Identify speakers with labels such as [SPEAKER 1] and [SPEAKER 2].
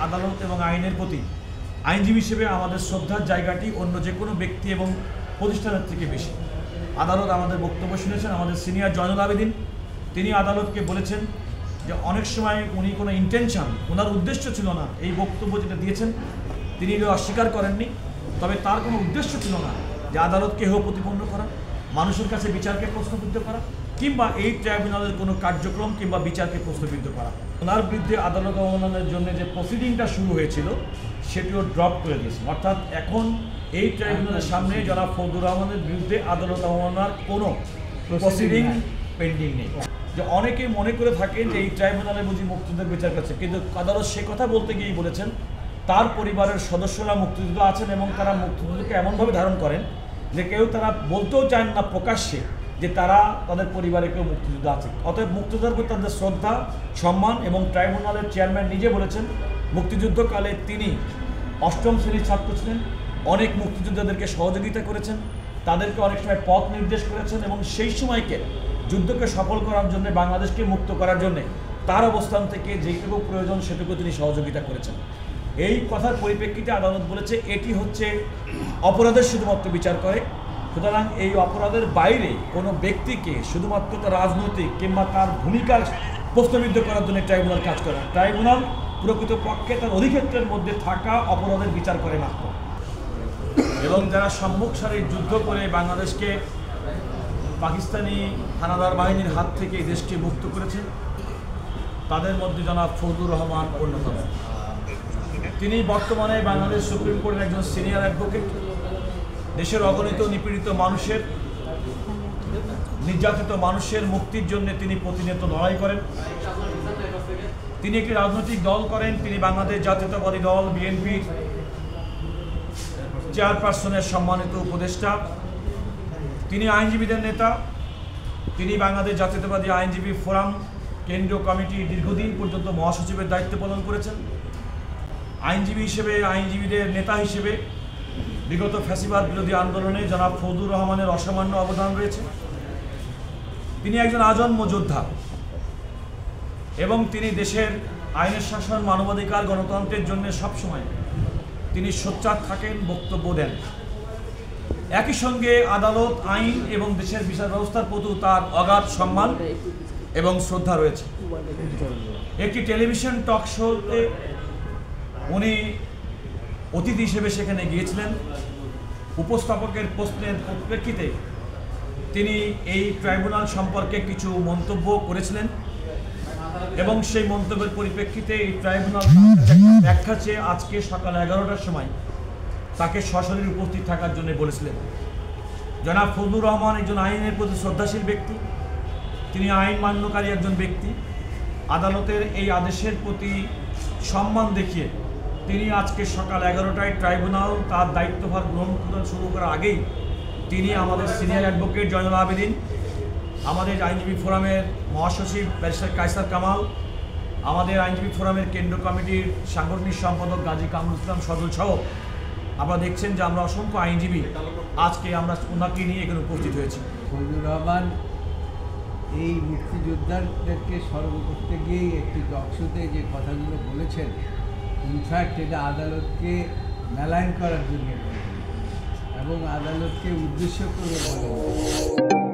[SPEAKER 1] আদালত এবং আইনের প্রতি আইনজীবী হিসেবে আমাদের শ্রদ্ধার জায়গাটি অন্য যে কোনো ব্যক্তি এবং প্রতিষ্ঠানের থেকে বেশি। আদালত আমাদের বক্তব্য শুনেছেন। আমাদের সিনিয়র জয়নুল আবেদিন তিনি আদালতকে বলেছেন যে অনেক সময় উনি কোনো ইন্টেনশন, ওনার উদ্দেশ্য ছিল না এই বক্তব্য যেটা দিয়েছেন তিনি অস্বীকার করেননি, তবে তার কোনো উদ্দেশ্য ছিল না যে আদালতকে হেয় প্রতিপন্ন করা, মানুষের কাছে বিচারকে প্রশ্নবিদ্ধ করা কিংবা এই ট্রাইব্যুনালের কোনো কার্যক্রম কিংবা বিচারকে প্রশ্নবিদ্ধ করা। ওনার বিরুদ্ধে আদালত অবমাননার জন্য যে প্রসিডিংটা শুরু হয়েছিল সেটিও ড্রপ করে দিয়েছে। অর্থাৎ এখন এই ট্রাইব্যুনালের সামনে জনাব ফজলুর রহমানের বিরুদ্ধে আদালত অবমাননার কোনো প্রসিডিং পেন্ডিং নেই। যে অনেকে মনে করে থাকেন যে এই ট্রাইব্যুনালে বুঝি মুক্তিযুদ্ধের বিচার করছে, কিন্তু আদালত সে কথা বলতে গিয়েই বলেছেন তার পরিবারের সদস্যরা মুক্তিযুদ্ধ আছেন এবং তারা মুক্তিযুদ্ধকে এমনভাবে ধারণ করেন যে কেউ তারা বলতেও চান না প্রকাশ্যে যে তারা তাদের পরিবারে কেউ মুক্তিযুদ্ধ আছে। অতএব মুক্তিযুদ্ধের প্রতি তাদের শ্রদ্ধা, সম্মান এবং ট্রাইব্যুনালের চেয়ারম্যান নিজে বলেছেন মুক্তিযুদ্ধকালে তিনি অষ্টম শ্রেণীর ছাত্র ছিলেন, অনেক মুক্তিযোদ্ধাদেরকে সহযোগিতা করেছেন, তাদেরকে অনেক সময় পথ নির্দেশ করেছেন এবং সেই সময়কে যুদ্ধকে সফল করার জন্য, বাংলাদেশকে মুক্ত করার জন্য তার অবস্থান থেকে যেটুকু প্রয়োজন সেটুকু তিনি সহযোগিতা করেছেন। এই কথার পরিপ্রেক্ষিতে আদালত বলেছে এটি হচ্ছে অপরাধের শুধুমাত্র বিচার করে, সুতরাং এই অপরাধের বাইরে কোনো ব্যক্তিকে শুধুমাত্র তার রাজনৈতিক কিংবা তার ভূমিকার প্রশ্নবিদ্ধ করার জন্য ট্রাইব্যুনাল কাজ করে। ট্রাইব্যুনাল প্রকৃতপক্ষে তার অধিক্ষেত্রের মধ্যে থাকা অপরাধের বিচার করে মাত্র। এবং যারা সম্মুখ সারির যুদ্ধ করে বাংলাদেশকে পাকিস্তানি হানাদার বাহিনীর হাত থেকে এই দেশকে মুক্ত করেছেন তাদের মধ্যে জনাব ফজলুর রহমান অন্যতম। তিনি বর্তমানে বাংলাদেশ সুপ্রিম কোর্টের একজন সিনিয়র অ্যাডভোকেট। দেশের অগণিত নিপীড়িত মানুষের, নির্যাতিত মানুষের মুক্তির জন্য তিনি প্রতিনিয়ত লড়াই করেন। তিনি একটি রাজনৈতিক দল করেন, তিনি বাংলাদেশ জাতীয়তাবাদী দল বিএনপির চেয়ারপারসনের সম্মানিত উপদেষ্টা। তিনি আইনজীবীদের নেতা। তিনি বাংলাদেশ জাতীয়তাবাদী আইনজীবী ফোরাম কেন্দ্রীয় কমিটির দীর্ঘদিন পর্যন্ত মহাসচিবের দায়িত্ব পালন করেছেন। আইনজীবী হিসেবে, আইনজীবীদের নেতা হিসেবে বিগত ফ্যাসিবাদ বিরোধী আন্দোলনে জনাব ফজলুর রহমানের অসামান্য অবদান রয়েছে। তিনি একজন আজন্ম যোদ্ধা এবং তিনি দেশের আইনের শাসন, মানবাধিকার, গণতন্ত্রের জন্য সবসময় তিনি সোচ্চার থাকেন, বক্তব্য দেন। একই সঙ্গে আদালত, আইন এবং দেশের বিচার ব্যবস্থার প্রতি তার অগাধ সম্মান এবং শ্রদ্ধা রয়েছে। একটি টেলিভিশন টক শোতে উনি অতিথি হিসেবে সেখানে গিয়েছিলেন। উপস্থাপকের প্রশ্নের পরিপ্রেক্ষিতে তিনি এই ট্রাইব্যুনাল সম্পর্কে কিছু মন্তব্য করেছিলেন এবং সেই মন্তব্যের পরিপ্রেক্ষিতে এই ট্রাইব্যুনাল ব্যাখ্যা চেয়ে আজকে সকাল 11টার সময় তাকে সশরীরে উপস্থিত থাকার জন্য বলেছিলেন। জনাব ফজলুর রহমান একজন আইনের প্রতি শ্রদ্ধাশীল ব্যক্তি, তিনি আইন মান্যকারী একজন ব্যক্তি। আদালতের এই আদেশের প্রতি সম্মান দেখিয়ে তিনি আজকে সকাল 11টায় ট্রাইব্যুনাল তার দায়িত্বভার গ্রহণ শুরু করার আগেই তিনি আমাদের সিনিয়র অ্যাডভোকেট জয়নুল আবেদিন, আমাদের আইনজীবী ফোরামের মহাসচিব ব্যারিস্টার কায়সার কামাল, আমাদের আইনজীবী ফোরামের কেন্দ্রীয় কমিটির সাংগঠনিক সম্পাদক গাজী কামরুল ইসলাম সজল সহ আপনারা দেখছেন যে আমরা অসংখ্য আইনজীবী আজকে আমরা ওনাকে নিয়ে এখানে উপস্থিত হয়েছি।
[SPEAKER 2] ফজলুর রহমান এই মুক্তিযোদ্ধাদেরকে স্মরণ করতে গিয়েই একটি টকশোতে যে কথাগুলো বলেছেন, ইনফ্যাক্ট এটা আদালতকে মেলাইন করার জন্য এবং আদালতকে উদ্দেশ্য করে বলেন।